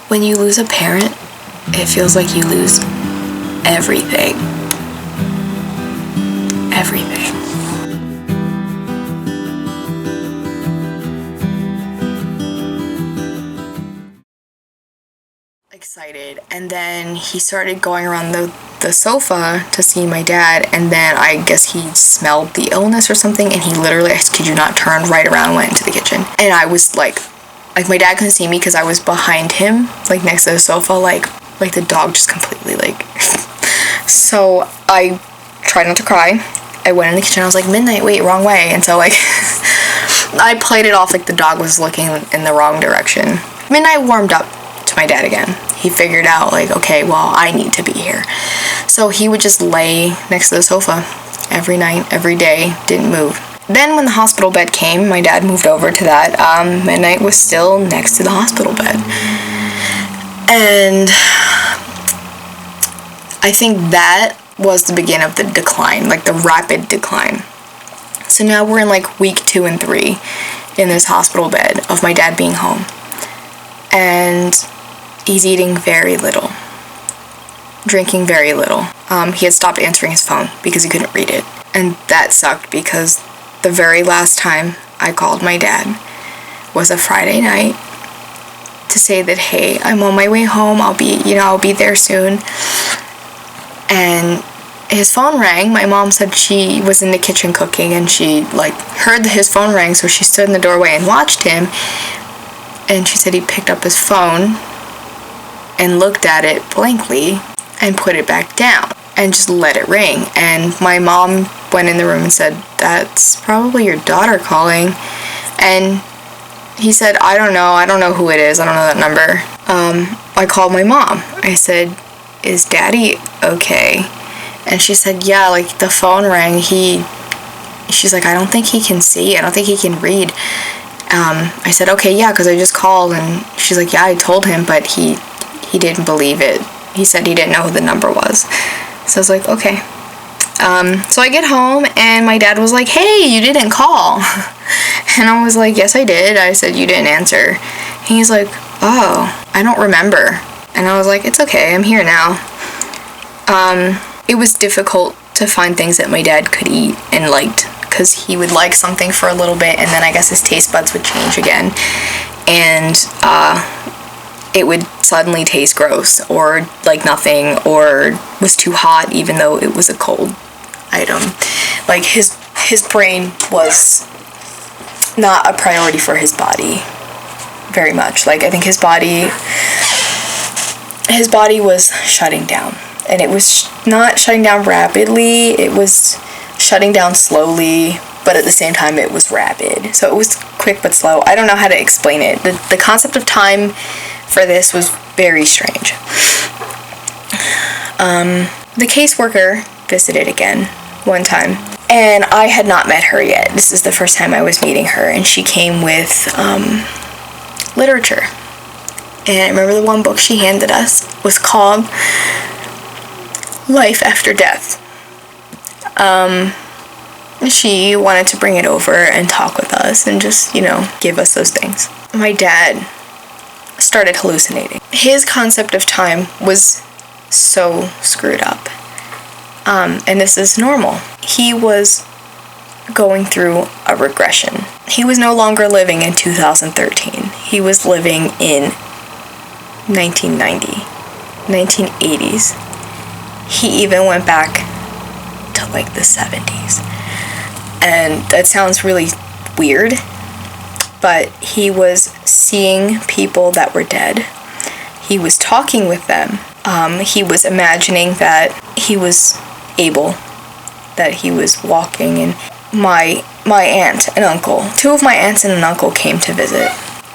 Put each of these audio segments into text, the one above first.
When you lose a parent, it feels like you lose everything. Everything. Excited, and then he started going around the sofa to see my dad, and then I guess he smelled the illness or something, and he literally, I kid you not, turned right around and went into the kitchen. And I was like my dad couldn't see me because I was behind him, like next to the sofa, like the dog just completely like. So I tried not to cry. I went in the kitchen, I was like, midnight, wait, wrong way. And so like I played it off like the dog was looking in the wrong direction. Midnight warmed up to my dad again. He figured out like, okay, well, I need to be here. So he would just lay next to the sofa every night, every day, didn't move. Then when the hospital bed came, my dad moved over to that. Midnight was still next to the hospital bed. And I think that was the beginning of the decline, like the rapid decline. So now we're in like week 2 and 3 in this hospital bed of my dad being home. And he's eating very little, drinking very little. He had stopped answering his phone because he couldn't read it. And that sucked because the very last time I called my dad was a Friday night to say that, hey, I'm on my way home. I'll be there soon. And his phone rang. My mom said she was in the kitchen cooking and she heard his phone ring, so she stood in the doorway and watched him. And she said he picked up his phone and looked at it blankly and put it back down and just let it ring. And my mom went in the room and said, that's probably your daughter calling. And he said, I don't know who it is, I don't know that number. I called my mom. I said, is daddy okay? And she said, yeah, like the phone rang. She's like, I don't think he can see, I don't think he can read. I said, okay, yeah, because I just called. And she's like, yeah, I told him, but he didn't believe it. He said he didn't know who the number was. So I was like, okay. So I get home and my dad was like, hey, you didn't call. And I was like, yes, I did. I said, you didn't answer. And he's like, oh, I don't remember. And I was like, it's okay, I'm here now. It was difficult to find things that my dad could eat and liked, because he would like something for a little bit and then I guess his taste buds would change again. And it would suddenly taste gross or like nothing, or was too hot even though it was a cold item. Like his brain was not a priority for his body very much. Like I think his body was shutting down, and it was not shutting down rapidly, it was shutting down slowly, but at the same time it was rapid. So it was quick but slow. I don't know how to explain it. The concept of time for this was very strange. The caseworker visited again one time, and I had not met her yet. This is the first time I was meeting her, and she came with literature. And I remember the one book she handed us was called Life After Death. She wanted to bring it over and talk with us and just, give us those things. My dad started hallucinating. His concept of time was so screwed up. And this is normal. He was going through a regression. He was no longer living in 2013. He was living in 1990, 1980s. He even went back to like the 70s. And that sounds really weird, but he was seeing people that were dead. He was talking with them. He was imagining that he was able, that he was walking. And my aunt and uncle, 2 of my aunts and an uncle came to visit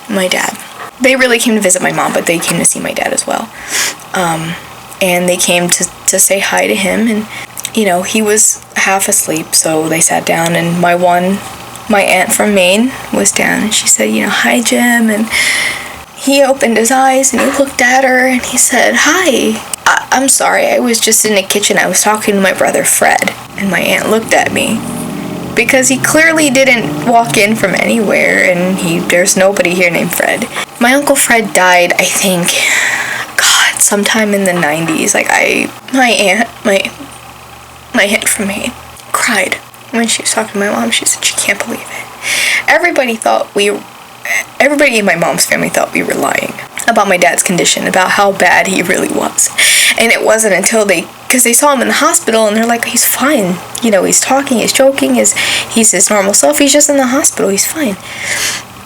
my dad. They really came to visit my mom, but they came to see my dad as well. And they came to say hi to him, and he was half asleep, so they sat down, and my aunt from Maine was down, and she said, hi, Jim, and he opened his eyes, and he looked at her, and he said, hi, I'm sorry, I was just in the kitchen, I was talking to my brother Fred. And my aunt looked at me, because he clearly didn't walk in from anywhere, and there's nobody here named Fred. My Uncle Fred died, I think, God, sometime in the 90s. Like, my aunt from Maine cried when she was talking to my mom. She said she can't believe it. Everybody in my mom's family thought we were lying about my dad's condition, about how bad he really was. And it wasn't until because they saw him in the hospital, and they're like, he's fine. You know, he's talking, he's joking, he's his normal self. He's just in the hospital, he's fine.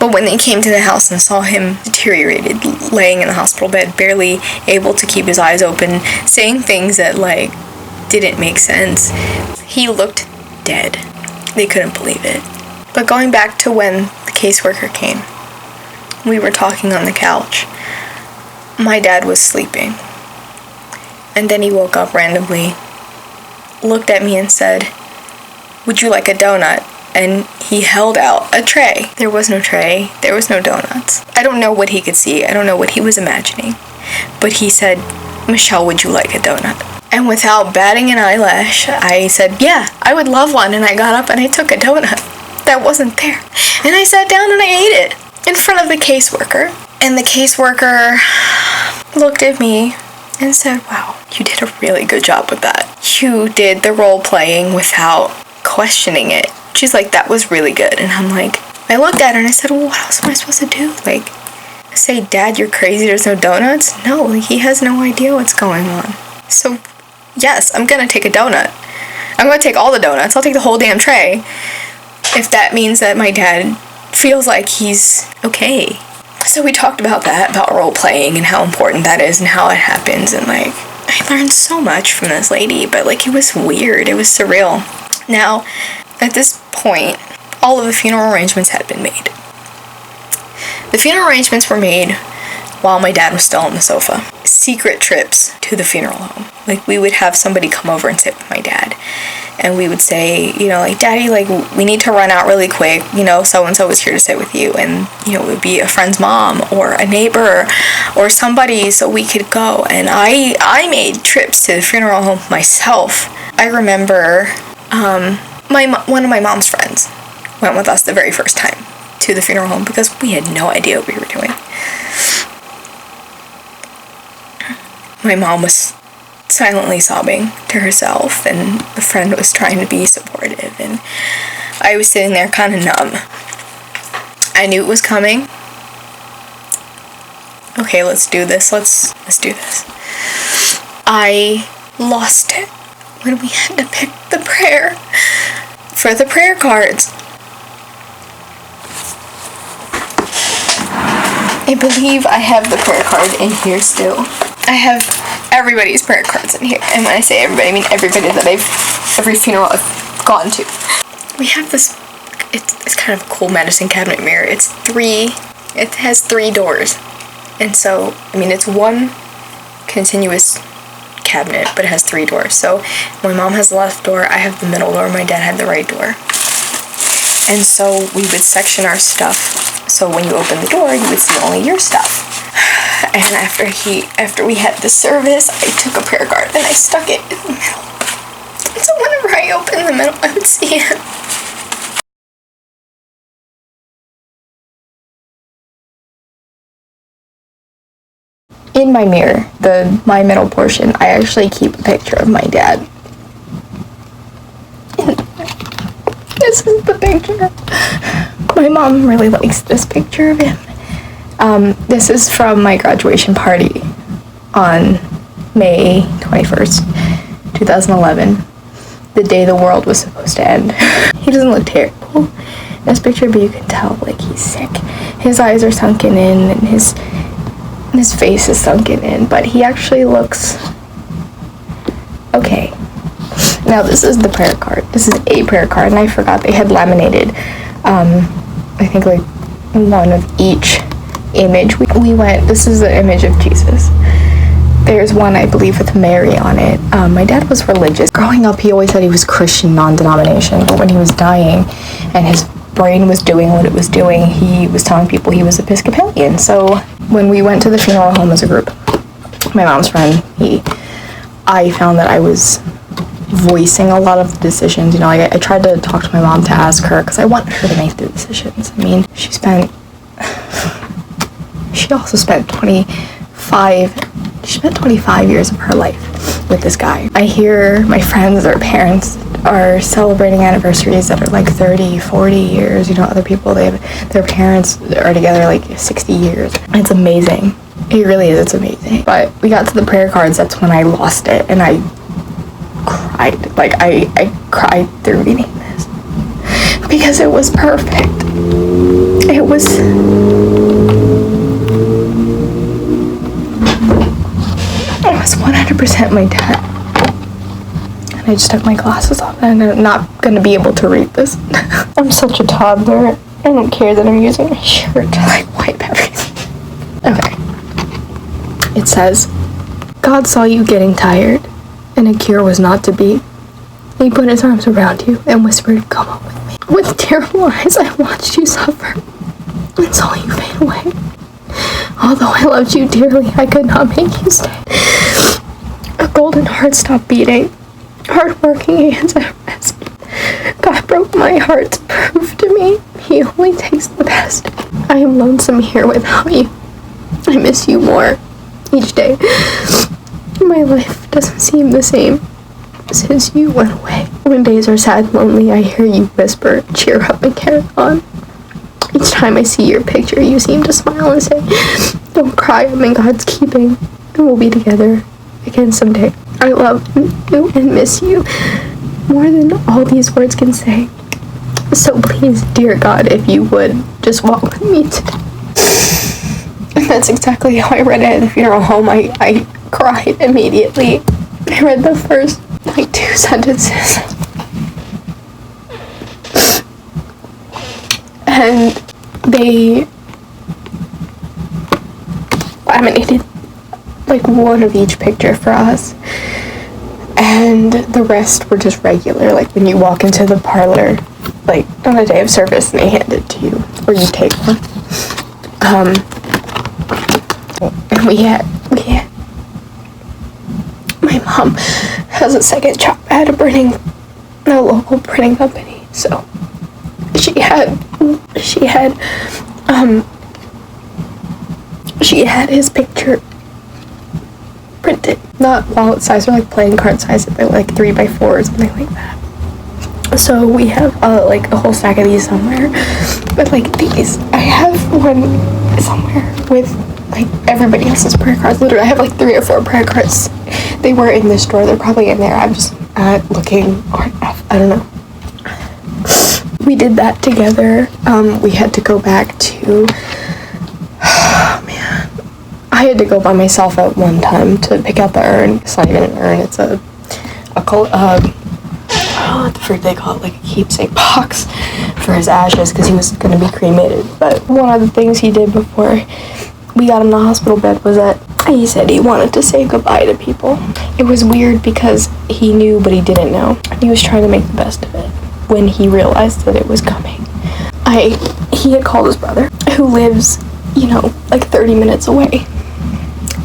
But when they came to the house and saw him deteriorated, laying in the hospital bed, barely able to keep his eyes open, saying things that, like, didn't make sense, he looked dead. They couldn't believe it. But going back to when the caseworker came, we were talking on the couch. My dad was sleeping. And then he woke up randomly, looked at me and said, "Would you like a donut?" And he held out a tray. There was no tray. There was no donuts. I don't know what he could see. I don't know what he was imagining. But he said, "Michelle, would you like a donut?" And without batting an eyelash, I said, "Yeah, I would love one." And I got up and I took a donut that wasn't there. And I sat down and I ate it in front of the caseworker. And the caseworker looked at me and said, "Wow, you did a really good job with that. You did the role playing without questioning it." She's like, "That was really good." And I'm like, I looked at her and I said, "Well, what else am I supposed to do? Like, say, Dad, you're crazy, there's no donuts?" No, like, he has no idea what's going on. So, yes, I'm gonna take a donut. I'm gonna take all the donuts. I'll take the whole damn tray. If that means that my dad feels like he's okay. So we talked about that, about role playing and how important that is and how it happens. And, like, I learned so much from this lady, but, like, it was weird. It was surreal. Now, at this point, all of the funeral arrangements had been made. The funeral arrangements were made while my dad was still on the sofa. Secret trips to the funeral home. Like, we would have somebody come over and sit with my dad. And we would say, you know, like, "Daddy, like, we need to run out really quick. You know, so-and-so is here to sit with you." And, you know, it would be a friend's mom or a neighbor or somebody, so we could go. And I made trips to the funeral home myself. I remember one of my mom's friends went with us the very first time to the funeral home because we had no idea what we were doing. My mom was silently sobbing to herself, and the friend was trying to be supportive, and I was sitting there kind of numb. I knew it was coming. Okay, let's do this. Let's do this. I lost it when we had to pick the prayer for the prayer cards. I believe I have the prayer card in here still. I have everybody's prayer cards in here. And when I say everybody, I mean everybody that every funeral I've gone to. We have this, it's kind of a cool medicine cabinet mirror. It has 3 doors. And so, I mean, it's one continuous cabinet, but it has 3 doors. So my mom has the left door, I have the middle door, my dad had the right door. And so we would section our stuff. So when you open the door, you would see only your stuff. And after we had the service, I took a prayer card and I stuck it in the middle. So whenever I opened the middle, I would see it. In my mirror, my middle portion, I actually keep a picture of my dad. This is the picture. My mom really likes this picture of him. This is from my graduation party on May 21st, 2011, the day the world was supposed to end. He doesn't look terrible in this picture, but you can tell, like, he's sick. His eyes are sunken in, and his face is sunken in, but he actually looks okay. Now, this is the prayer card. This is a prayer card, and I forgot they had laminated, I think, like, one of each image. This is the image of Jesus. There's one, I believe, with Mary on it. My dad was religious. Growing up, he always said he was Christian, non-denomination, but when he was dying and his brain was doing what it was doing, he was telling people he was Episcopalian. So when we went to the funeral home as a group, my mom's friend, I found that I was voicing a lot of the decisions. You know, like, I tried to talk to my mom to ask her, because I want her to make the decisions. I mean, she spent she also spent 25 years of her life with this guy. I hear my friends, their parents are celebrating anniversaries that are like 30, 40 years. You know, other people, their parents are together like 60 years. It's amazing. It really is, it's amazing. But we got to the prayer cards, that's when I lost it, and I cried. Like, I cried through reading this. Because it was perfect. It was 100% my dad. And I just took my glasses off and I'm not gonna be able to read this. I'm such a toddler. I don't care that I'm using my shirt to like wipe everything. Okay. It says, God saw you getting tired, and a cure was not to be. He put his arms around you and whispered, come on with me. With terrible eyes, I watched you suffer and saw you fade away. Although I loved you dearly, I could not make you stay. A golden heart stopped beating. Hard-working hands at rest. God broke my heart to prove to me he only takes the best. I am lonesome here without you. I miss you more each day. My life doesn't seem the same since you went away. When days are sad and lonely, I hear you whisper, cheer up and carry on. Each time I see your picture, you seem to smile and say, don't cry, I'm in God's keeping, and we'll be together again someday. I love you and miss you more than all these words can say. So please, dear God, if you would, just walk with me today. And that's exactly how I read it at the funeral home. I cried immediately. I read the first, like, 2 sentences. And they laminated, like, one of each picture for us. And the rest were just regular, like, when you walk into the parlor, like, on a day of service, and they hand it to you, or you take one. And we had, my mom has a second job at a local printing company, so she had his picture printed, not wallet size or like playing card size, but like 3x4 or something like that. So we have like a whole stack of these somewhere, but like these, I have one somewhere with like everybody else's prayer cards. Literally, I have like 3 or 4 prayer cards. They were in this drawer. They're probably in there. I'm just looking hard enough. I don't know. We did that together. We had to go back to. Oh man, I had to go by myself at one time to pick out the urn. It's not even an urn. It's a what the frick they call it, like a keepsake box for his ashes, because he was going to be cremated. But one of the things he did before we got in the hospital bed was that he said he wanted to say goodbye to people. It was weird because he knew but he didn't know. He was trying to make the best of it when he realized that it was coming. He had called his brother, who lives, like 30 minutes away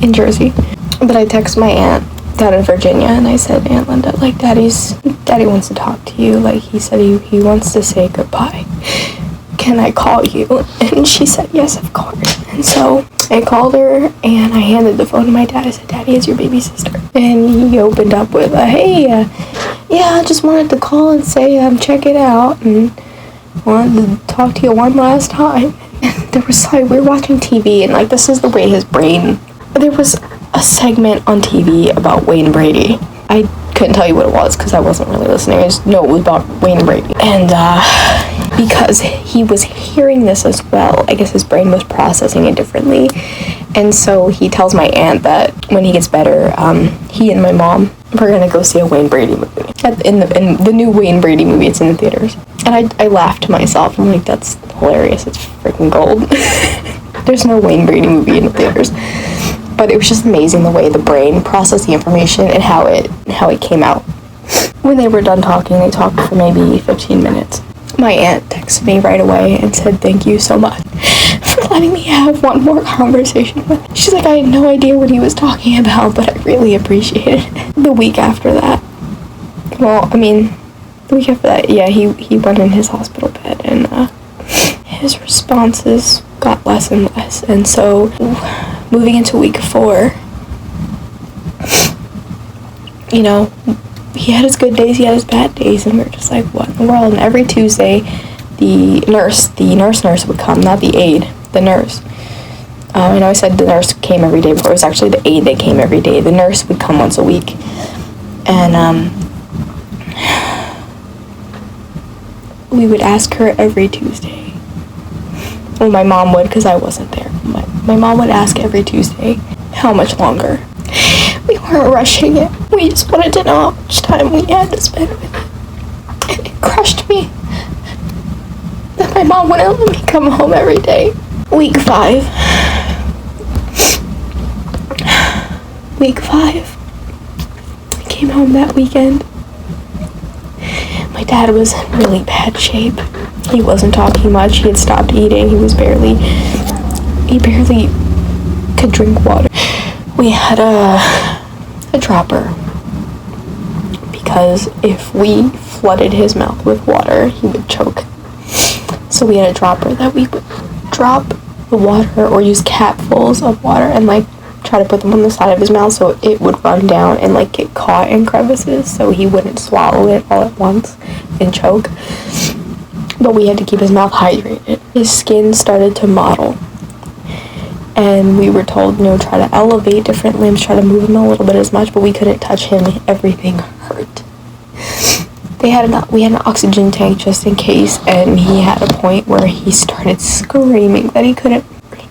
in Jersey. But I texted my aunt down in Virginia, and I said, Aunt Linda, like, Daddy wants to talk to you. Like, he said he wants to say goodbye. Can I call you? And she said, yes, of course. And so I called her, and I handed the phone to my dad. I said, Daddy, it's your baby sister. And he opened up with hey, yeah, I just wanted to call and say, check it out, and wanted to talk to you one last time. And there was, like, we were watching TV, and, like, this is the way his brain, there was a segment on TV about Wayne Brady. I couldn't tell you what it was because I wasn't really listening. I just know it was about Wayne Brady. And because he was hearing this as well, I guess his brain was processing it differently. And so he tells my aunt that when he gets better, he and my mom, we're gonna go see a Wayne Brady movie. In the new Wayne Brady movie, it's in the theaters. And I laughed to myself. I'm like, that's hilarious. It's freaking gold. There's no Wayne Brady movie in the theaters. But it was just amazing the way the brain processed the information and how it came out. When they were done talking, they talked for maybe 15 minutes. My aunt texted me right away and said, thank you so much for letting me have one more conversation with him. She's like, I had no idea what he was talking about, but I really appreciated it. The week after that, yeah, he went in his hospital bed, and his responses got less and less. And so moving into week 4, you know, he had his good days, he had his bad days, and we were just like, what in the world? And every Tuesday, the nurse would come, not the aide, the nurse. I know I said the nurse came every day, but it was actually the aide that came every day. The nurse would come once a week. And we would ask her every Tuesday. Well, my mom would, because I wasn't there. My mom would ask every Tuesday, how much longer? We weren't rushing it. We just wanted to know how much time we had to spend with it. And it crushed me that my mom wouldn't let me come home every day. Week 5. I came home that weekend. My dad was in really bad shape. He wasn't talking much. He had stopped eating. He barely could drink water. We had a dropper, because if we flooded his mouth with water, he would choke. So we had a dropper that we would drop the water, or use capfuls of water and like try to put them on the side of his mouth so it would run down and like get caught in crevices so he wouldn't swallow it all at once and choke. But we had to keep his mouth hydrated. His skin started to mottle, and we were told, try to elevate different limbs, try to move him a little bit as much, but we couldn't touch him. Everything hurt. We had an oxygen tank just in case, and he had a point where he started screaming that he couldn't breathe.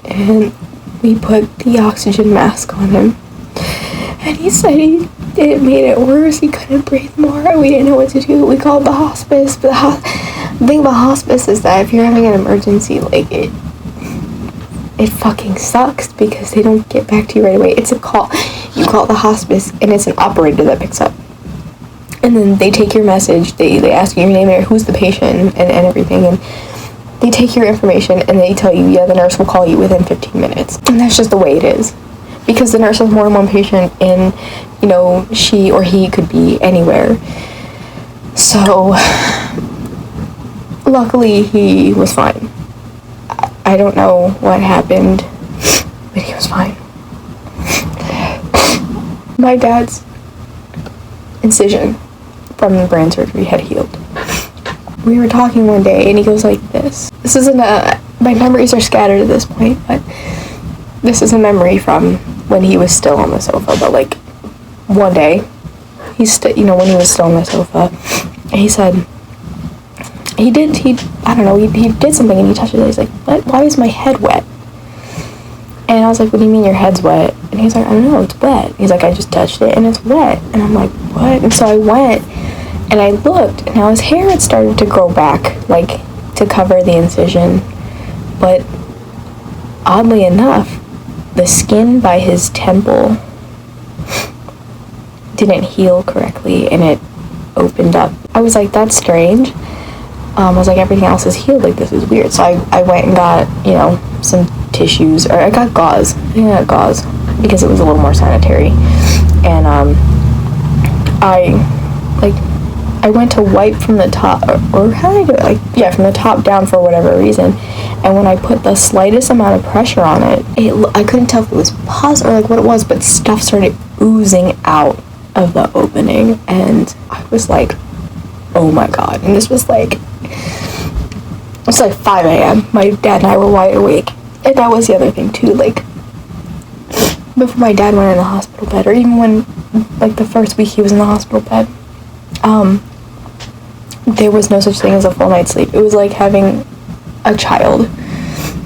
And we put the oxygen mask on him, and he said it made it worse. He couldn't breathe more. We didn't know what to do. We called the hospice, but the thing about hospice is that if you're having an emergency, like it fucking sucks, because they don't get back to you right away. It's a call. You call the hospice, and it's an operator that picks up. And then they take your message, they ask you your name and who's the patient and everything, and they take your information and they tell you, yeah, the nurse will call you within 15 minutes. And that's just the way it is. Because the nurse has more than one patient, and, she or he could be anywhere. So, luckily, he was fine. I don't know what happened, but he was fine. My dad's incision from the brain surgery had healed. We were talking one day, and he goes like this. This isn't my memories are scattered at this point, but this is a memory from when he was still on the sofa. But like one day, when he was still on the sofa, he said, he did something, and he touched it. He's like, what? Why is my head wet? And I was like, what do you mean your head's wet? And he's like, I don't know, it's wet. He's like, I just touched it and it's wet. And I'm like, what? And so I went and I looked, and now his hair had started to grow back, like to cover the incision. But oddly enough, the skin by his temple didn't heal correctly, and it opened up. I was like, that's strange. I was like, everything else is healed, like this is weird. So I went and got, some tissues, or I got gauze. I think I got gauze because it was a little more sanitary. And I went to wipe from the top, or how did I do it? From the top down for whatever reason. And when I put the slightest amount of pressure on it, I couldn't tell if it was pus or like what it was, but stuff started oozing out of the opening, and I was like, oh my god. And this was like, it's like 5 a.m. My dad and I were wide awake. And that was the other thing too, like, before my dad went in the hospital bed, or even when, like, the first week he was in the hospital bed, there was no such thing as a full night's sleep. It was like having a child,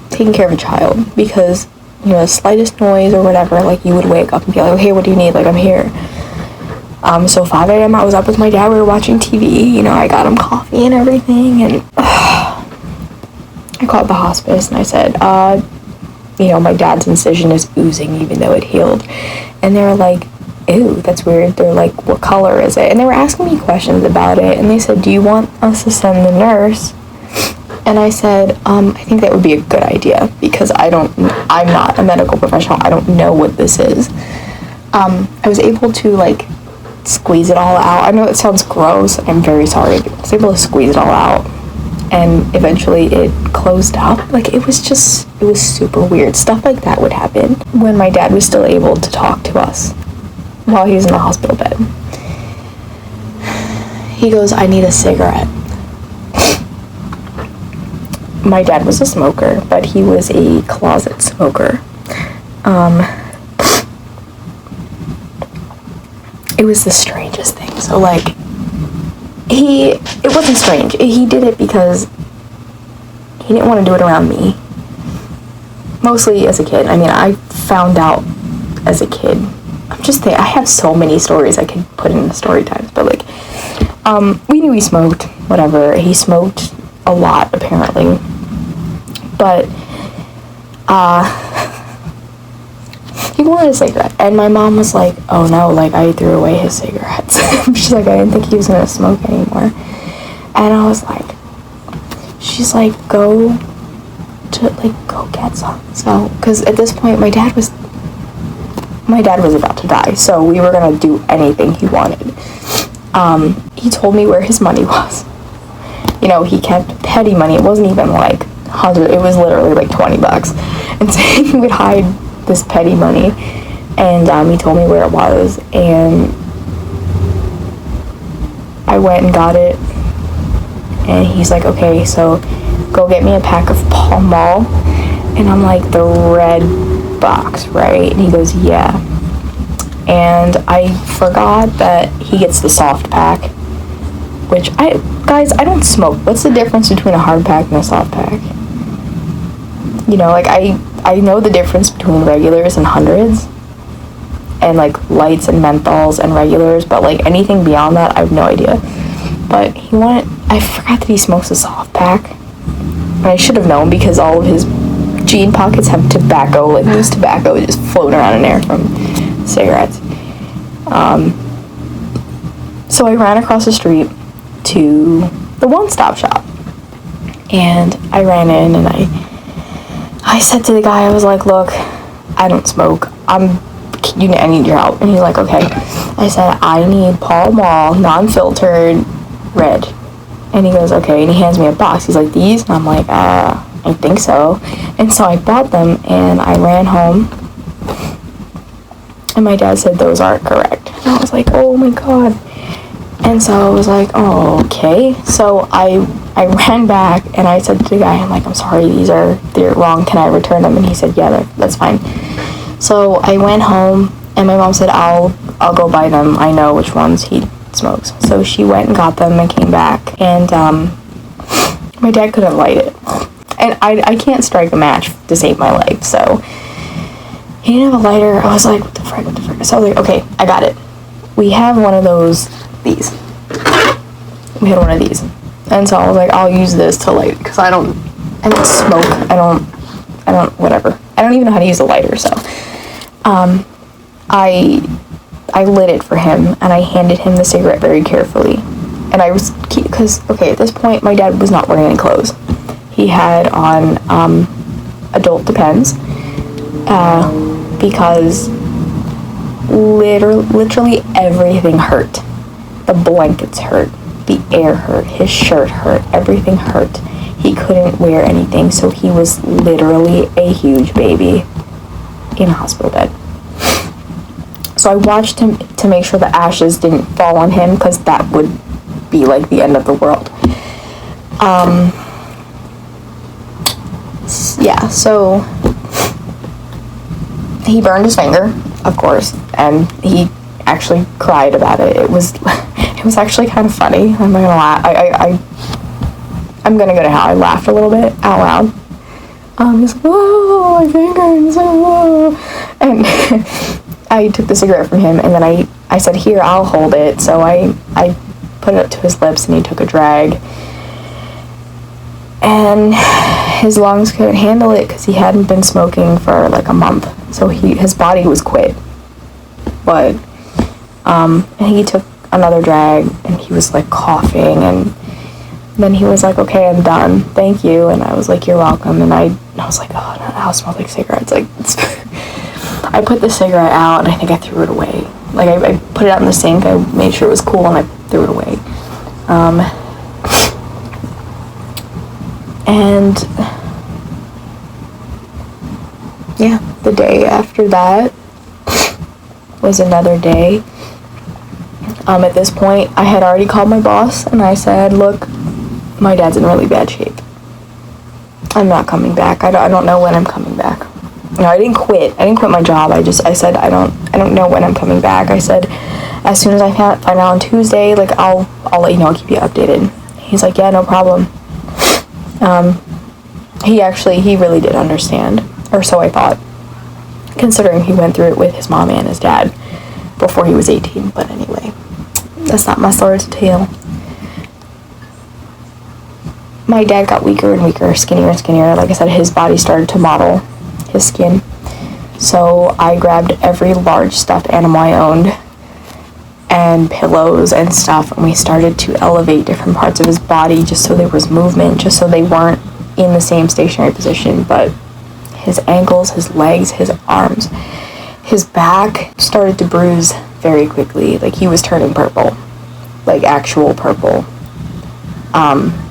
taking care of a child, because, the slightest noise or whatever, like, you would wake up and be like, hey, what do you need? Like, I'm here. So 5 a.m. I was up with my dad, we were watching TV, I got him coffee and everything, and I called the hospice and I said, my dad's incision is oozing even though it healed. And they were like, ew, that's weird. They're like, what color is it? And they were asking me questions about it, and they said, do you want us to send the nurse? And I said, I think that would be a good idea, because I'm not a medical professional. I don't know what this is. I was able to, like, squeeze it all out. I know it sounds gross. I'm very sorry. I was able to squeeze it all out. And eventually it closed up. Like, it was super weird. Stuff like that would happen when my dad was still able to talk to us while he was in the hospital bed. He goes, I need a cigarette. My dad was a smoker, but he was a closet smoker. It was the strangest thing. So, like, it wasn't strange. He did it because he didn't want to do it around me. Mostly as a kid. I mean, I found out as a kid. I have so many stories I could put in the story times, but, like, we knew he smoked, whatever. He smoked a lot, apparently. But, he wanted a cigarette, and my mom was like, oh no, like, I threw away his cigarettes. She's like, I didn't think he was gonna smoke anymore. And I was like, she's like, go get some. So, because at this point, my dad was about to die, so we were gonna do anything he wanted. He told me where his money was. You know, he kept petty money. It wasn't even like 100, it was literally like $20. And so he would hide this petty money, and he told me where it was, and I went and got it, and he's like, okay, so go get me a pack of Pall Mall. And I'm like, the red box, right? And he goes, yeah. And I forgot that he gets the soft pack, which guys, I don't smoke. What's the difference between a hard pack and a soft pack? You know, like, I know the difference between regulars and hundreds, and, like, lights and menthols and regulars, but, like, anything beyond that, I have no idea. But I forgot that he smokes a soft pack, and I should have known because all of his jean pockets have tobacco, like loose tobacco, just floating around in there from cigarettes. So I ran across the street to the one-stop shop, and I ran in, and I said to the guy, I was like, look, I don't smoke. I need your help. And he's like, okay. I said, I need Pall Mall, non-filtered, red. And he goes, okay. And he hands me a box. He's like, these? And I'm like, I think so. And so I bought them, and I ran home. And my dad said, those aren't correct. And I was like, oh my God. And so I was like, oh, okay. So I ran back, and I said to the guy, I'm like, I'm sorry, they're wrong. Can I return them? And he said, yeah, that's fine. So I went home, and my mom said, I'll go buy them. I know which ones he smokes. So she went and got them and came back, and my dad couldn't light it. And I can't strike a match to save my life, so he didn't have a lighter. I was like, what the frick? So I was like, okay, I got it. We have one of these. We had one of these. And so I was like, I'll use this to light, because I don't smoke. I don't, whatever. I don't even know how to use a lighter, so. I lit it for him, and I handed him the cigarette very carefully. And I was, because, okay, at this point, my dad was not wearing any clothes. He had on, adult Depends, because literally everything hurt. The blankets hurt, the air hurt, his shirt hurt, everything hurt. He couldn't wear anything, so he was literally a huge baby in a hospital bed. So I watched him to make sure the ashes didn't fall on him, because that would be like the end of the world. Yeah, so he burned his finger, of course, and he actually cried about it. It was actually kind of funny. I'm not gonna lie. I'm gonna go to hell. I laughed a little bit out loud. He's like, whoa, my finger. He's like, whoa. And I took the cigarette from him, and then I said, here, I'll hold it. So I put it up to his lips, and he took a drag. And his lungs couldn't handle it, because he hadn't been smoking for like a month. So his body was quit. But and he took another drag, and he was like coughing, and then he was like, okay, I'm done, thank you. And I was like, you're welcome. And I was like, oh, no, it smells like cigarettes. Like, I put the cigarette out, and I think I threw it away. Like, I put it out in the sink, I made sure it was cool, and I threw it away. And yeah, the day after that was another day. At this point, I had already called my boss, and I said, look, my dad's in really bad shape. I'm not coming back. I don't know when I'm coming back. No, I didn't quit my job. I said, I don't know when I'm coming back. I said, as soon as I find out on Tuesday, like, I'll let you know, I'll keep you updated. He's like, yeah, no problem. He really did understand, or so I thought, considering he went through it with his mom and his dad before he was 18. But anyway, that's not my story to tell. My dad got weaker and weaker, skinnier and skinnier. Like I said, his body started to model his skin. So I grabbed every large stuffed animal I owned and pillows and stuff, and we started to elevate different parts of his body just so there was movement, just so they weren't in the same stationary position. But his ankles, his legs, his arms, his back started to bruise very quickly. Like, he was turning purple, like actual purple,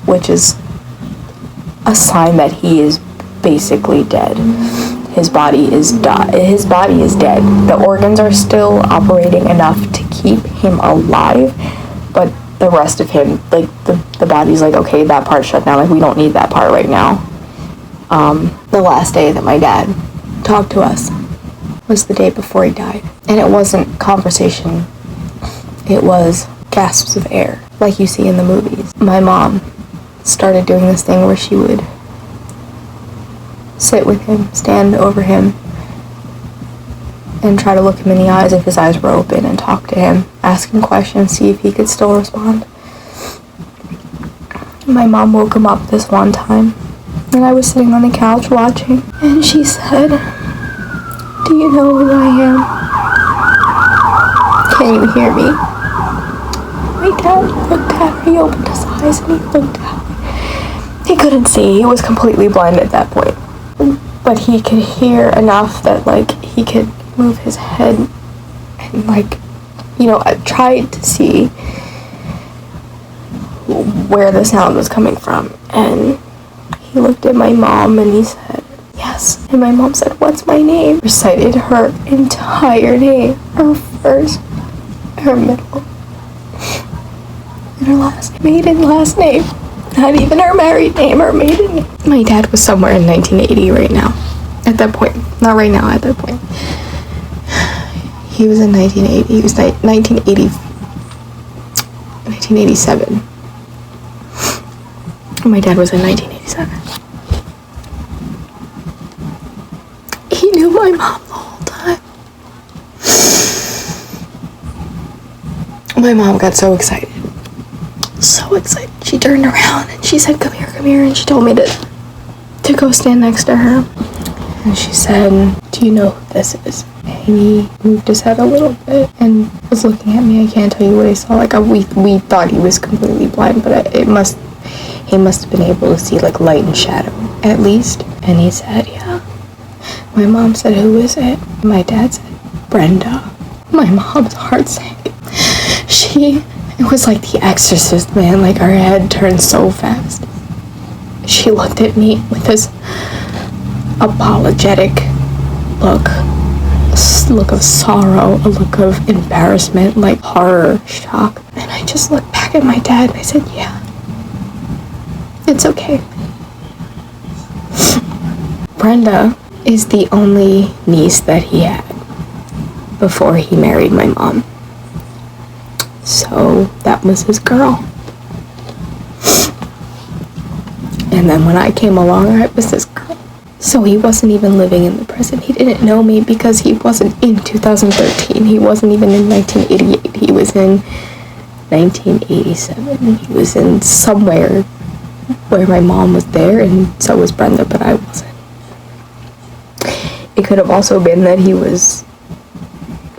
which is a sign that he is basically dead. His body is dead. The organs are still operating enough to keep him alive, but the rest of him, like, the body's like, okay, that part shut down, like, we don't need that part right now. The last day that my dad talked to us was the day before he died, and it wasn't conversation, it was gasps of air, like you see in the movies. My mom started doing this thing where she would sit with him, stand over him, and try to look him in the eyes if his eyes were open, and talk to him, ask him questions, see if he could still respond. My mom woke him up this one time, and I was sitting on the couch watching, and she said, "Do you know who I am? Can you hear me?" My dad looked at her, he opened his eyes, and he looked out. He couldn't see, he was completely blind at that point. But he could hear enough that, like, he could move his head and, like, you know, I tried to see where the sound was coming from. And he looked at my mom and he said, "Yes." And my mom said, "What's my name?" Recited her entire name, her first, her middle, and her maiden last name. Not even her married name, her maiden name. My dad was somewhere in 1980 right now. At that point. Not right now, at that point. He was in 1980. He was 1987. My dad was in 1987. He knew my mom the whole time. My mom got so excited. So excited. She turned around and she said, come here, and she told me to go stand next to her. And she said, "Do you know who this is?" And he moved his head a little bit and was looking at me. I can't tell you what I saw. Like, we thought he was completely blind, but he must have been able to see, like, light and shadow, at least. And he said, "Yeah." My mom said, "Who is it?" My dad said, "Brenda." My mom's heart sank. It was like The Exorcist, man. Like, her head turned so fast. She looked at me with this apologetic look of sorrow, a look of embarrassment, like horror, shock. And I just looked back at my dad and I said, "Yeah, it's okay." Brenda is the only niece that he had before he married my mom. So that was his girl. And then when I came along, I was this girl. So he wasn't even living in the present. He didn't know me because he wasn't in 2013. He wasn't even in 1988. He was in 1987. He was in somewhere where my mom was there, and so was Brenda, but I wasn't. It could have also been that he was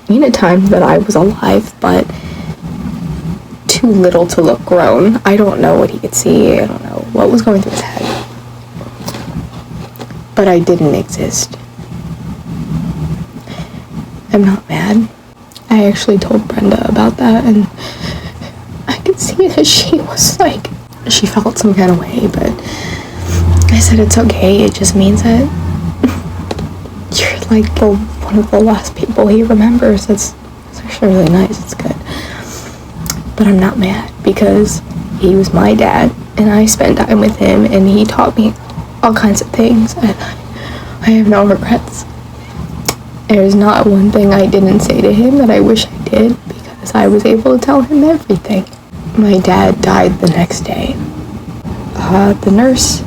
in a time that I was alive, but too little to look grown. I don't know what he could see. I don't know what was going through his head. But I didn't exist. I'm not mad. I actually told Brenda about that, and I could see that she was like, she felt some kind of way, but I said it's okay, it just means that you're like one of the last people he remembers. It's actually really nice, it's good. But I'm not mad, because he was my dad, and I spent time with him, and he taught me all kinds of things, and I have no regrets. There's not one thing I didn't say to him that I wish I did, because I was able to tell him everything. My dad died the next day. The nurse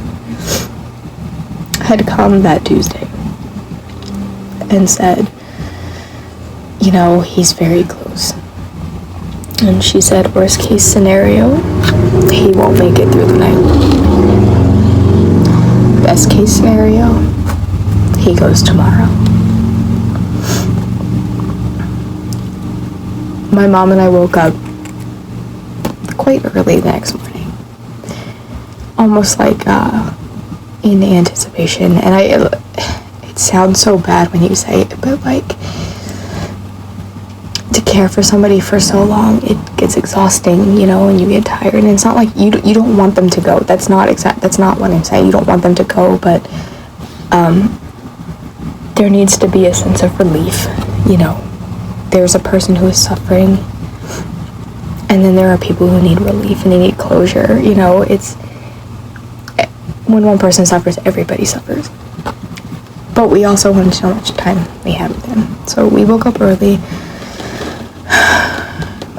had come that Tuesday and said, you know, he's very close. And she said, worst case scenario, he won't make it through the night. Best case scenario, he goes tomorrow. My mom and I woke up quite early the next morning, almost like in anticipation. And it sounds so bad when you say it, but like, to care for somebody for so long, it gets exhausting, you know, and you get tired. And it's not like you don't want them to go. That's not what I'm saying. You don't want them to go, but there needs to be a sense of relief, you know. There's a person who is suffering, and then there are people who need relief and they need closure, you know. It's when one person suffers, everybody suffers. But we also wanted to know how much time we had with him, so we woke up early.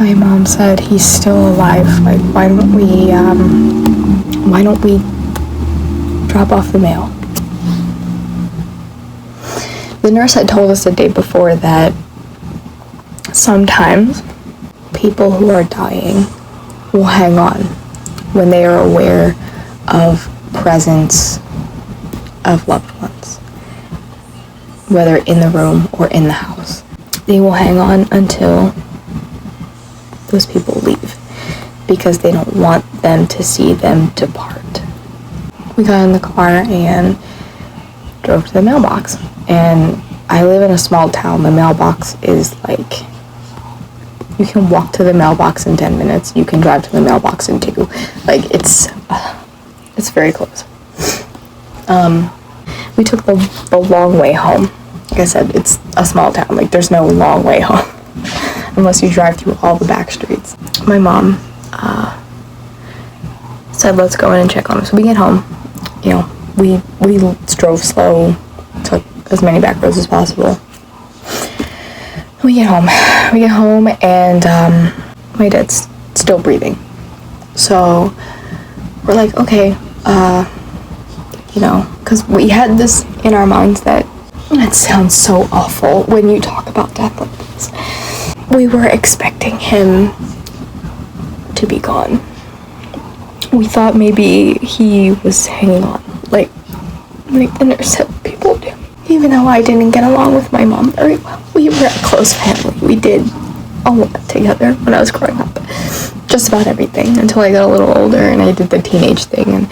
My mom said, he's still alive, like, why don't we drop off the mail? The nurse had told us the day before that sometimes people who are dying will hang on when they are aware of presence of loved ones, whether in the room or in the house. They will hang on until those people leave, because they don't want them to see them depart. We got in the car and drove to the mailbox, and I live in a small town. The mailbox is like, you can walk to the mailbox in 10 minutes, you can drive to the mailbox in 2. Like, it's very close. We took the long way home. Like I said, it's a small town, like there's no long way home unless you drive through all the back streets. My mom said, let's go in and check on him. So we get home, you know, we drove slow, took as many back roads as possible. We get home, and my dad's still breathing. So we're like, okay, you know, because we had this in our minds that, it sounds so awful when you talk about death like this, we were expecting him to be gone. We thought maybe he was hanging on, like the nurse said people do. Even though I didn't get along with my mom very well, we were a close family. We did a lot together when I was growing up. Just about everything, until I got a little older and I did the teenage thing. And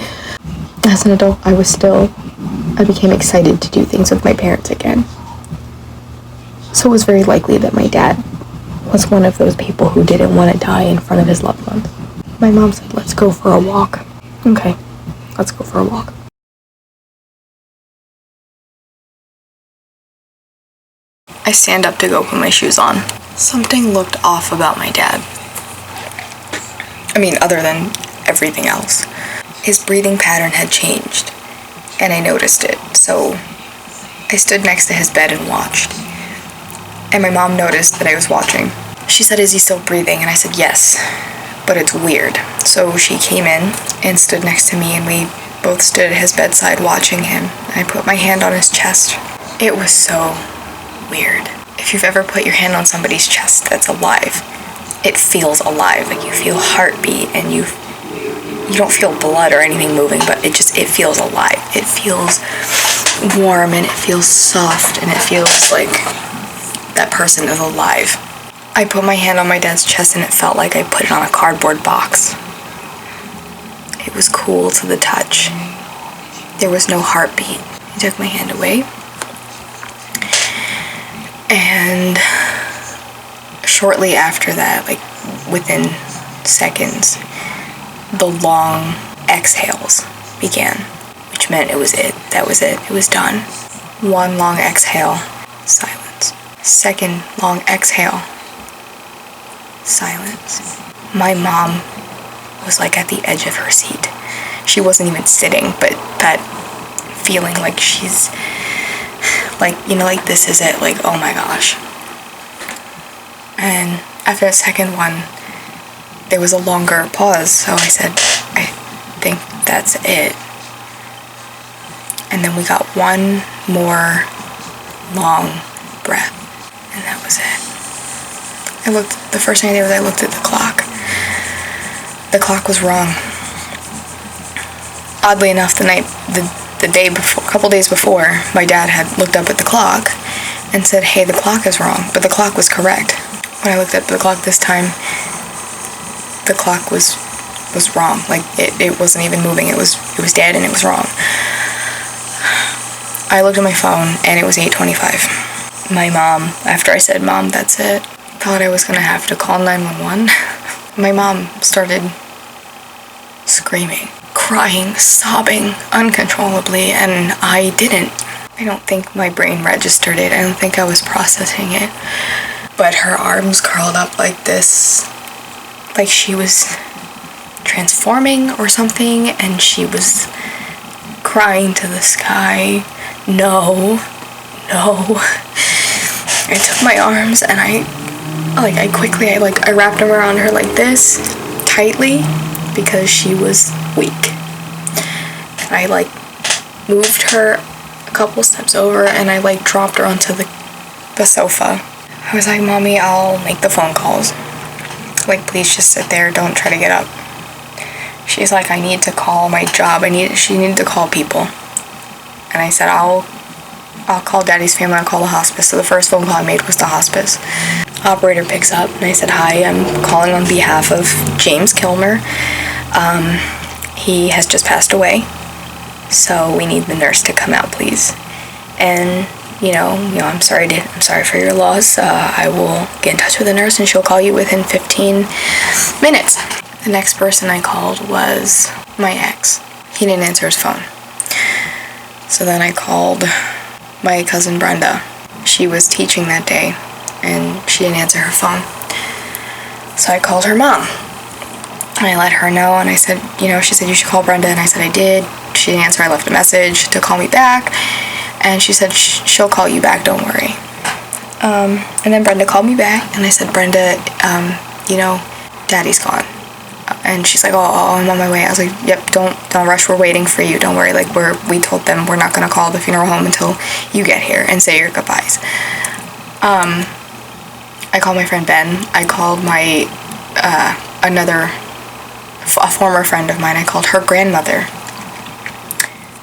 as an adult, I became excited to do things with my parents again. So it was very likely that my dad was one of those people who didn't want to die in front of his loved ones. My mom said, let's go for a walk. Okay, let's go for a walk. I stand up to go put my shoes on. Something looked off about my dad. I mean, other than everything else. His breathing pattern had changed, and I noticed it, so I stood next to his bed and watched. And my mom noticed that I was watching. She said, is he still breathing? And I said, yes, but it's weird. So she came in and stood next to me, and we both stood at his bedside watching him. I put my hand on his chest. It was so weird. If you've ever put your hand on somebody's chest that's alive, it feels alive. Like, you feel heartbeat, and you don't feel blood or anything moving, but it feels alive. It feels warm, and it feels soft, and it feels like that person is alive. I put my hand on my dad's chest, and it felt like I put it on a cardboard box. It was cool to the touch. There was no heartbeat. He took my hand away, and shortly after that, like within seconds, the long exhales began, which meant it was it. That was it. It was done. One long exhale, silence. Second long exhale, silence. My mom was like at the edge of her seat. She wasn't even sitting, but that feeling like she's like, like this is it, like, oh my gosh. And after the second one, there was a longer pause, so I said, I think that's it. And then we got one more long breath, and that was it. The first thing I did was I looked at the clock. The clock was wrong. Oddly enough, the day before, a couple days before, my dad had looked up at the clock and said, hey, the clock is wrong, but the clock was correct. When I looked at the clock this time, the clock was wrong. Like, it wasn't even moving. It was dead, and it was wrong. I looked at my phone, and it was 8:25. My mom, after I said, Mom, that's it, thought I was going to have to call 911. My mom started screaming, crying, sobbing uncontrollably, and I didn't. I don't think my brain registered it. I don't think I was processing it. But her arms curled up like this, like she was transforming or something, and she was crying to the sky, no. I took my arms and I wrapped them around her like this, tightly, because she was weak. And I moved her a couple steps over, and I dropped her onto the sofa. I was like, Mommy, I'll make the phone calls. Please just sit there, don't try to get up. She's like, I need to call my job. She needed to call people. And I said, I'll call Daddy's family, I'll call the hospice. So the first phone call I made was the hospice. Operator picks up, and I said, hi, I'm calling on behalf of James Kilmer. He has just passed away, so we need the nurse to come out, please. And I'm sorry for your loss. I will get in touch with the nurse, and she'll call you within 15 minutes. The next person I called was my ex. He didn't answer his phone. So then I called my cousin Brenda. She was teaching that day, and she didn't answer her phone. So I called her mom. And I let her know, and I said, she said, you should call Brenda, and I said I did. She didn't answer. I left a message to call me back, and she said she'll call you back, don't worry. And then Brenda called me back, and I said, Brenda, Daddy's gone. And she's like, oh, I'm on my way. I was like, yep, don't rush, we're waiting for you, don't worry. We told them we're not gonna call the funeral home until you get here and say your goodbyes. I called my friend Ben. I called my a former friend of mine. I called her grandmother,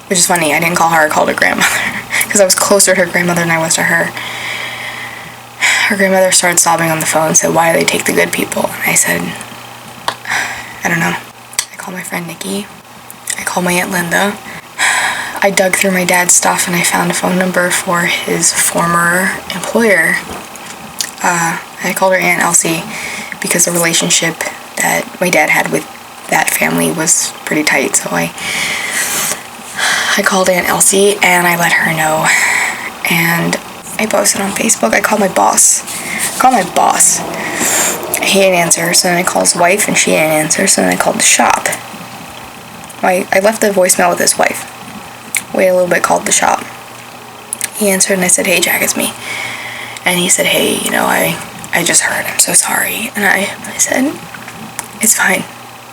which is funny. I didn't call her, I called her grandmother, because I was closer to her grandmother than I was to her. Her grandmother started sobbing on the phone and said, why do they take the good people? And I said, I don't know. I called my friend Nikki. I called my Aunt Linda. I dug through my dad's stuff, and I found a phone number for his former employer. I called her Aunt Elsie because the relationship that my dad had with that family was pretty tight, so I called Aunt Elsie, and I let her know, and I posted on Facebook. I called my boss. He didn't answer, so then I called his wife, and she didn't answer, so then I called the shop. I left a voicemail with his wife. Waited a little bit, called the shop. He answered, and I said, hey, Jack, it's me. And he said, hey, I just heard, I'm so sorry. And I said, it's fine.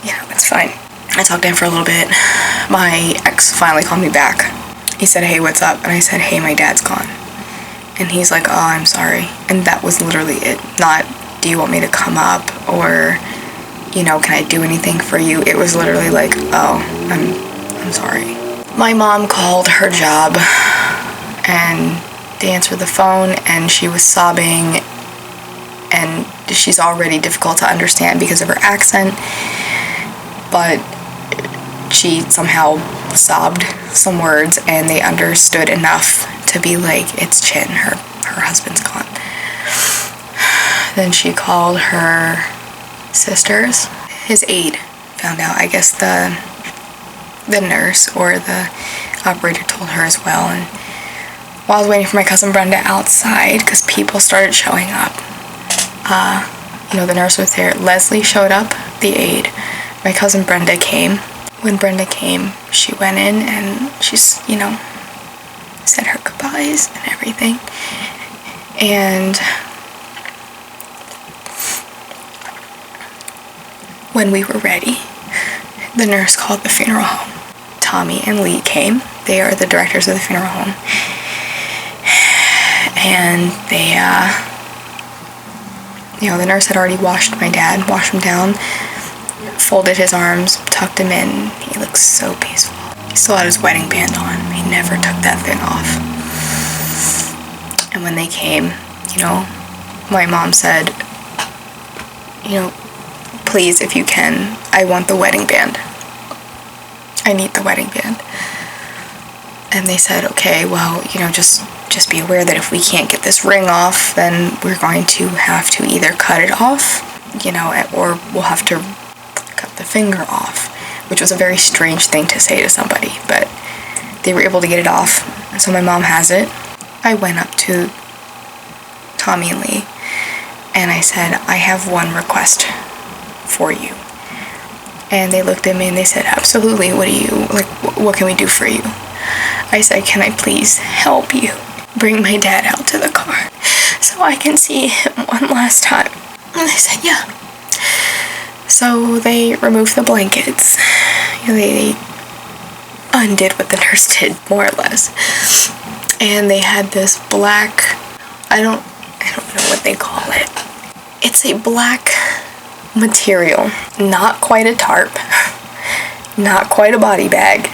Yeah, it's fine. I talked to him for a little bit. My ex finally called me back. He said, hey, what's up? And I said, hey, my dad's gone. And he's like, oh, I'm sorry. And that was literally it. Not, do you want me to come up? Or, can I do anything for you? It was literally like, oh, I'm sorry. My mom called her job, and they answered the phone, and she was sobbing, and she's already difficult to understand because of her accent, but she somehow sobbed some words, and they understood enough to be like, it's Chin, her husband's gone. then she called her sisters. His aide found out. I guess the nurse or the operator told her as well. And while I was waiting for my cousin Brenda outside, because people started showing up, the nurse was there. Leslie showed up, the aide. My cousin Brenda came. When Brenda came, she went in and she's, said her goodbyes and everything. And when we were ready, the nurse called the funeral home. Tommy and Lee came. They are the directors of the funeral home. And they, the nurse had already washed my dad, washed him down, folded his arms, tucked him in. He looked so peaceful. He still had his wedding band on. He never took that thing off. And when they came, my mom said, please, if you can, I want the wedding band. I need the wedding band. And they said, okay, well, just be aware that if we can't get this ring off, then we're going to have to either cut it off, or we'll have to cut the finger off, which was a very strange thing to say to somebody, but they were able to get it off. And so my mom has it. I went up to Tommy and Lee, and I said, I have one request for you. And they looked at me and they said, absolutely, what can we do for you? I said, can I please help you bring my dad out to the car so I can see him one last time? And they said, yeah. So they removed the blankets. They undid what the nurse did, more or less. And they had this black, I don't know what they call it. It's a black material, not quite a tarp, not quite a body bag,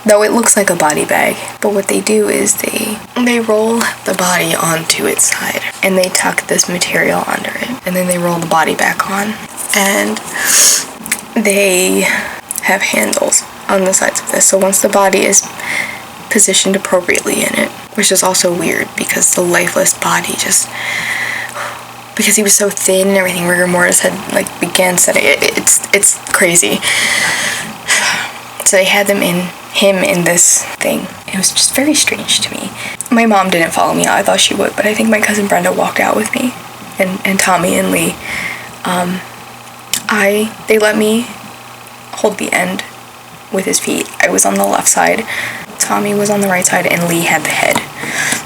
though it looks like a body bag. But what they do is they roll the body onto its side and they tuck this material under it, and then they roll the body back on, and they have handles on the sides of this. So once the body is positioned appropriately in it, which is also weird because the lifeless body because he was so thin and everything, rigor mortis had began setting. It's crazy. So they had him in this thing. It was just very strange to me. My mom didn't follow me out. I thought she would, but I think my cousin Brenda walked out with me, and Tommy and Lee. They let me hold the end with his feet. I was on the left side, Tommy was on the right side, and Lee had the head,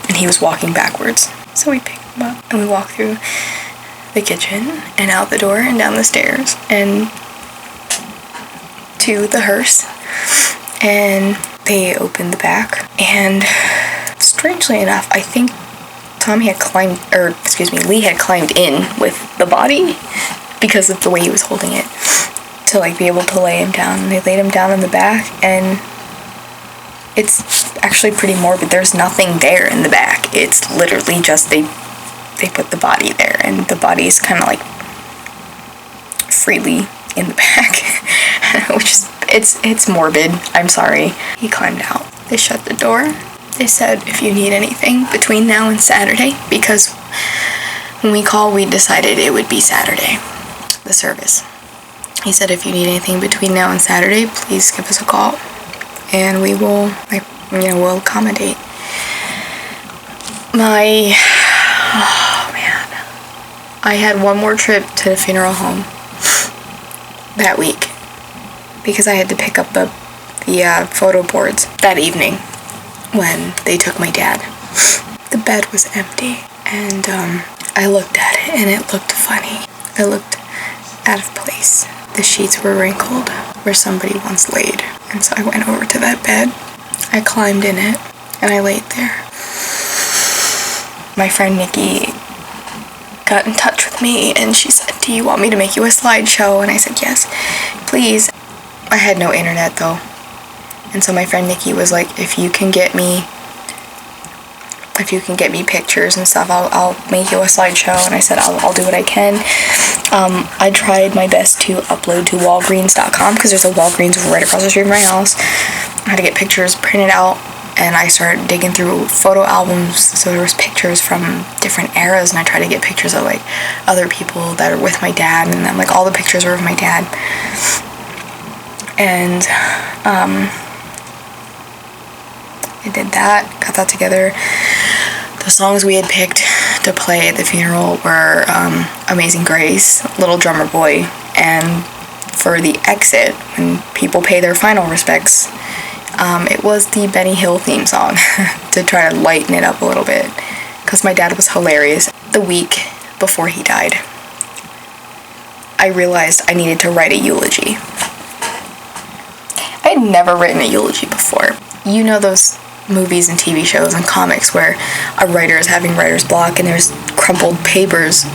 and he was walking backwards. So we picked him up and we walked through the kitchen and out the door and down the stairs and to the hearse, and they opened the back, and strangely enough, I think Lee had climbed in with the body because of the way he was holding it to be able to lay him down. And they laid him down in the back, and it's actually pretty morbid. There's nothing there in the back. It's literally just they put the body there, and the body is kind of freely in the back, which is it's morbid. I'm sorry. He climbed out. They shut the door. They said, if you need anything between now and Saturday, because when we called, we decided it would be Saturday, the service. He said, if you need anything between now and Saturday, please give us a call, and we will, we'll accommodate. I had one more trip to the funeral home that week because I had to pick up the photo boards that evening when they took my dad. The bed was empty, and I looked at it, and it looked funny. It looked out of place. The sheets were wrinkled where somebody once laid, and so I went over to that bed. I climbed in it, and I laid there. My friend Nikki got in touch with me, and she said, do you want me to make you a slideshow? And I said, yes, please. I had no internet, though. And so my friend Nikki was like, if you can get me pictures and stuff, I'll make you a slideshow. And I said, I'll do what I can. I tried my best to upload to Walgreens.com because there's a Walgreens right across the street from my house. I had to get pictures printed out and I started digging through photo albums. So there was pictures from different eras, and I tried to get pictures of like other people that are with my dad, and then like all the pictures were of my dad. And I did that, got that together. The songs we had picked to play at the funeral were Amazing Grace, Little Drummer Boy, and for the exit, when people pay their final respects, it was the Benny Hill theme song to try to lighten it up a little bit, because my dad was hilarious. The week before he died, I realized I needed to write a eulogy. I had never written a eulogy before. You know those movies and TV shows and comics where a writer is having writer's block and there's crumpled papers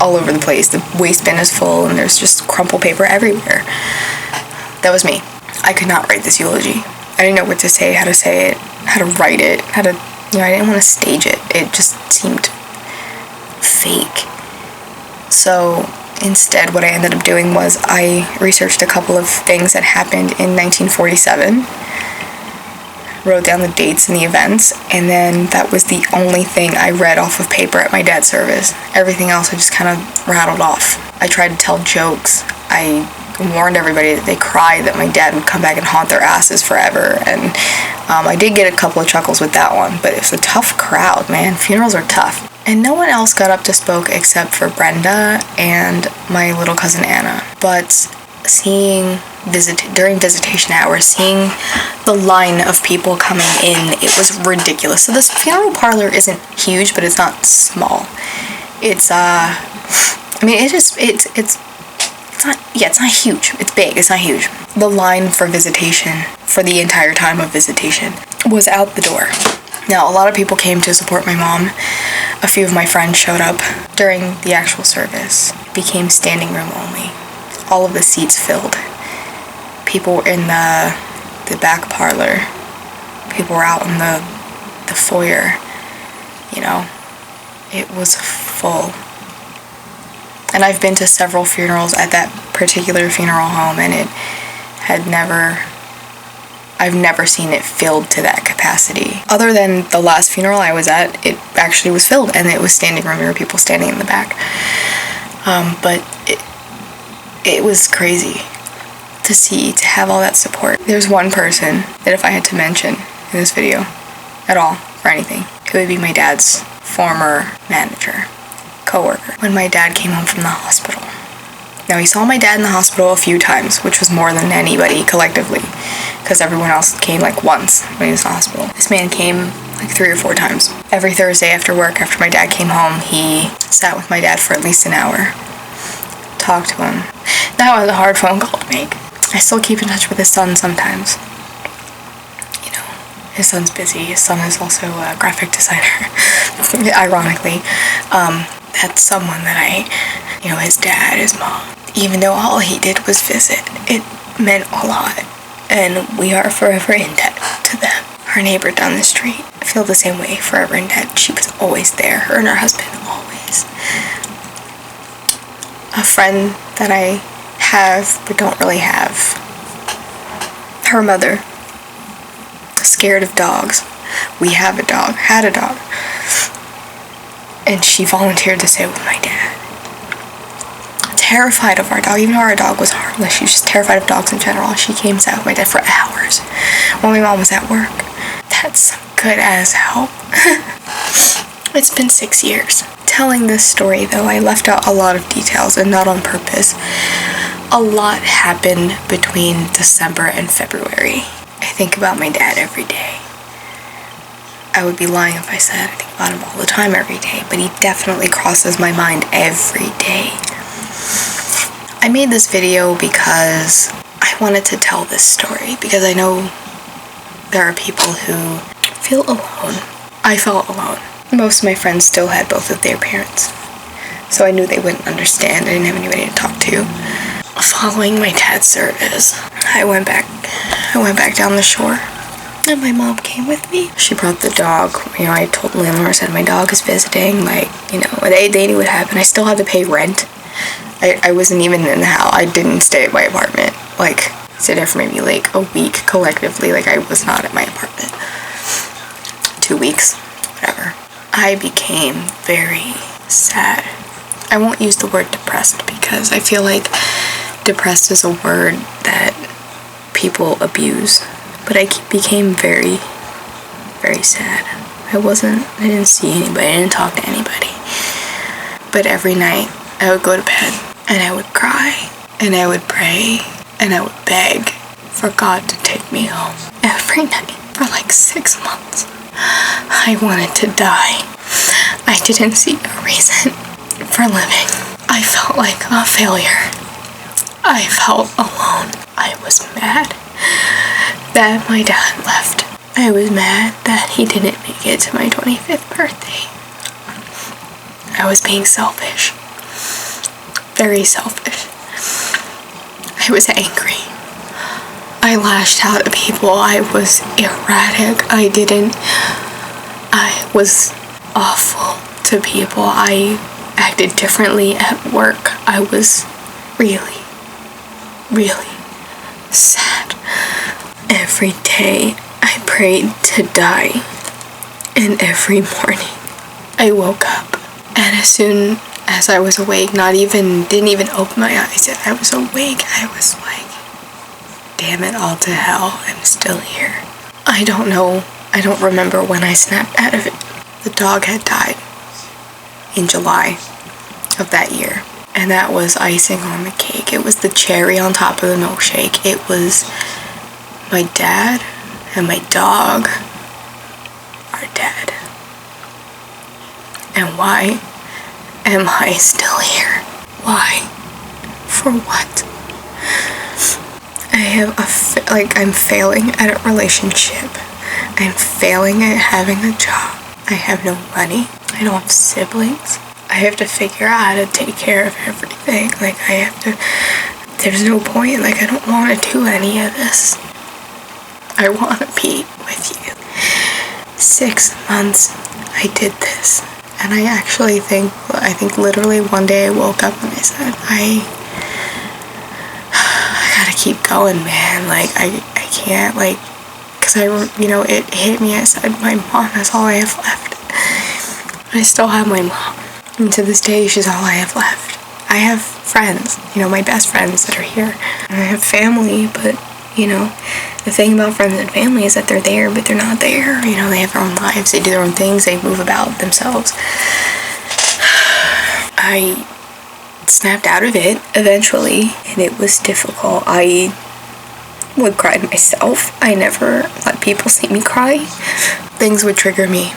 all over the place. The waste bin is full and there's just crumpled paper everywhere. That was me. I could not write this eulogy. I didn't know what to say, how to write it, I didn't want to stage it. It just seemed fake. So instead, what I ended up doing was I researched a couple of things that happened in 1947, wrote down the dates and the events, and then that was the only thing I read off of paper at my dad's service. Everything else I just kind of rattled off. I tried to tell jokes. I warned everybody that they cried that my dad would come back and haunt their asses forever, and I did get a couple of chuckles with that one, but it was a tough crowd, man. Funerals are tough. And no one else got up to spoke except for Brenda and my little cousin Anna. But during visitation hours, seeing the line of people coming in, it was ridiculous. So this funeral parlor isn't huge, but it's not small. It's not huge. It's big. It's not huge. The line for visitation, for the entire time of visitation, was out the door. Now, a lot of people came to support my mom. A few of my friends showed up during the actual service. It became standing room only. All of the seats filled. People were in the back parlor. People were out in the foyer. It was full. And I've been to several funerals at that particular funeral home, and I've never seen it filled to that capacity. Other than the last funeral I was at, it actually was filled, and it was standing room. There were people standing in the back. But it was crazy to have all that support. There's one person that if I had to mention in this video at all, for anything, it would be my dad's former manager, co-worker, when my dad came home from the hospital. Now, he saw my dad in the hospital a few times, which was more than anybody collectively, because everyone else came like once when he was in the hospital. This man came like 3 or 4 times. Every Thursday after work, after my dad came home, he sat with my dad for at least an hour, talked to him. That was a hard phone call to make. I still keep in touch with his son sometimes. His son's busy. His son is also a graphic designer, ironically. That's someone that his dad, his mom, even though all he did was visit, it meant a lot. And we are forever in debt to them. Our neighbor down the street, I feel the same way, forever in debt. She was always there, her and her husband, always. A friend that I have, but don't really have, her mother, scared of dogs. We have a dog, had a dog. And she volunteered to stay with my dad. Terrified of our dog, even though our dog was harmless, she was just terrified of dogs in general. She came and sat with my dad for hours when my mom was at work. That's some good ass help. It's been 6 years. Telling this story, though, I left out a lot of details, and not on purpose. A lot happened between December and February. I think about my dad every day. I would be lying if I said I think about him all the time every day, but he definitely crosses my mind every day. I made this video because I wanted to tell this story, because I know there are people who feel alone. I felt alone. Most of my friends still had both of their parents, so I knew they wouldn't understand. I didn't have anybody to talk to. Following my dad's service, I went back down the shore, and my mom came with me. She brought the dog. I told the landlord, I said, my dog is visiting. They knew what happened. I still had to pay rent. I wasn't even in the house. I didn't stay at my apartment. Stayed there for maybe a week collectively. I was not at my apartment. 2 weeks, whatever, I became very sad. I won't use the word depressed because I feel like depressed is a word that people abuse, but I became very, very sad. I didn't see anybody, I didn't talk to anybody. But every night I would go to bed and I would cry and I would pray and I would beg for God to take me home. Every night for like 6 months. I wanted to die. I didn't see a reason for living. I felt like a failure. I felt alone. I was mad that my dad left. I was mad that he didn't make it to my 25th birthday. I was being selfish. Very selfish. I was angry. I lashed out at people. I was erratic. I was awful to people. I acted differently at work. I was really, really sad. Every day I prayed to die. And every morning I woke up. And as soon as I was awake, didn't even open my eyes yet, I was awake. I was like, damn it all to hell, I'm still here. I don't remember when I snapped out of it. The dog had died in July of that year. And that was icing on the cake. It was the cherry on top of the milkshake. It was my dad and my dog are dead. And why am I still here? Why? For what? I'm failing at a relationship. I'm failing at having a job. I have no money. I don't have siblings. I have to figure out how to take care of everything. There's no point. I don't want to do any of this. I want to be with you. 6 months I did this. And I think literally one day I woke up and I said, I gotta keep going, man. I can't, because it hit me. I said, my mom is all I have left. I still have my mom. And to this day, she's all I have left. I have friends, my best friends that are here. And I have family, but, the thing about friends and family is that they're there, but they're not there. They have their own lives, they do their own things, they move about themselves. I snapped out of it eventually, and it was difficult. I would cry myself. I never let people see me cry. Things would trigger me.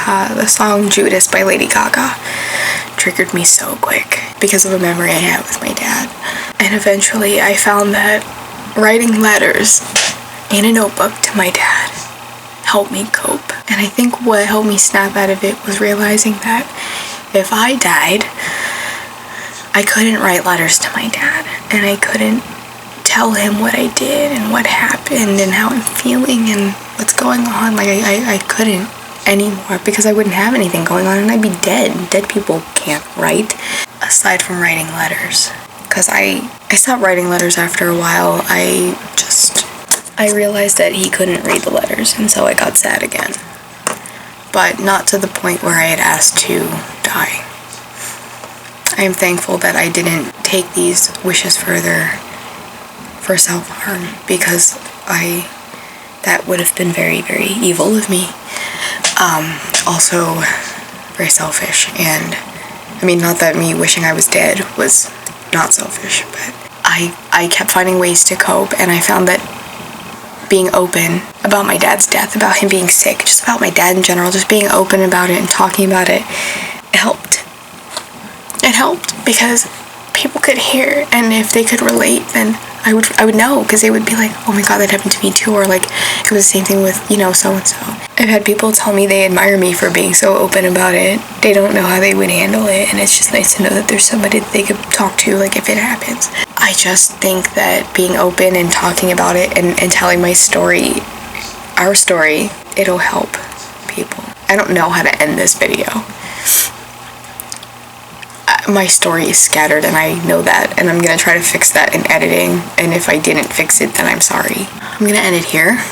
The song Judas by Lady Gaga triggered me so quick because of a memory I had with my dad. And eventually I found that writing letters in a notebook to my dad helped me cope. And I think what helped me snap out of it was realizing that if I died, I couldn't write letters to my dad, and I couldn't tell him what I did and what happened and how I'm feeling and what's going on. I couldn't anymore because I wouldn't have anything going on and I'd be dead. Dead people can't write, aside from writing letters. Because I stopped writing letters after a while. I realized that he couldn't read the letters, and so I got sad again. But not to the point where I had asked to die. I am thankful that I didn't take these wishes further for self-harm, because that would have been very, very evil of me. Also very selfish, and not that me wishing I was dead was not selfish, but I kept finding ways to cope, and I found that being open about my dad's death, about him being sick, just about my dad in general, just being open about it and talking about it, helped. It helped because people could hear, and if they could relate, then I would know, because they would be like, oh my god, that happened to me too, or it was the same thing with, so-and-so. I've had people tell me they admire me for being so open about it. They don't know how they would handle it, and it's just nice to know that there's somebody that they could talk to, if it happens. I just think that being open and talking about it and telling my story, our story, it'll help people. I don't know how to end this video. My story is scattered, and I know that, and I'm gonna try to fix that in editing, and if I didn't fix it, then I'm sorry. I'm gonna end it here.